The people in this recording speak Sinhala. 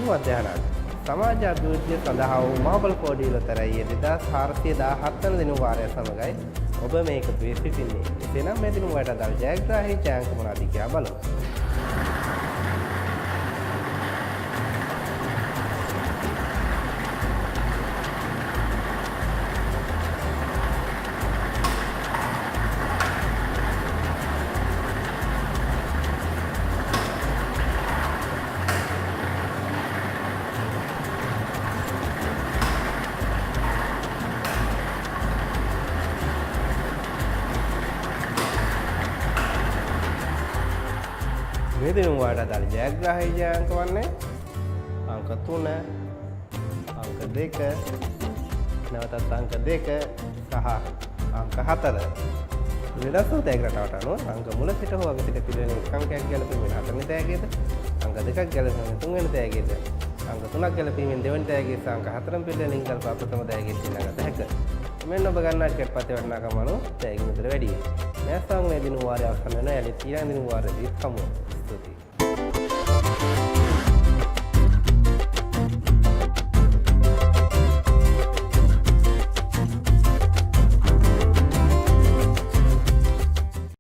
මධ්‍යහනක් සමාජ අභිවෘද්ධිය සඳහා වූ මාබල් කෝඩියල තරයේ 2417 වන දින වාරය සමගයි ඔබ මේක තුවේ සිටින්නේ. එසේනම් මේ දින වාරයට අදාළ ජයග්‍රාහී ඡායාංක මොනවාද කියලා බලමු. මේ දින වාරයට අදාළ ජයග්‍රාහී ඡායාංක වන්නේ අංක 3, අංක 2, නැවතත් අංක 2 සහ අංක 4. වෙනස් වූ තෑගි රටාවට අනුව අංක මුල සිට හෝ අග සිට පිළිවෙලින් අංකයක් ගැලපීමෙන් 4 වෙනි තෑගියද, අංක 2ක් ගැලපීමෙන් 3 වෙනි තෑගියද, අංක 3ක් ගැලපීමෙන් 2 වෙනි තෑගිය සහ අංක 4 පිළිවෙලින් ගලපා ප්‍රථම තෑගිය සිනාගත හැකිය. මෙන්න ඔබ ගන්නා ටිකට් පතේ වටිනාකම අනුව තෑගි මුදල වැඩි වේ. මේ සංගමයේ දින වාරය අවසන් වෙන යලි 30 දින වාරයේදී හමුවෙමු. ස්තුතියි.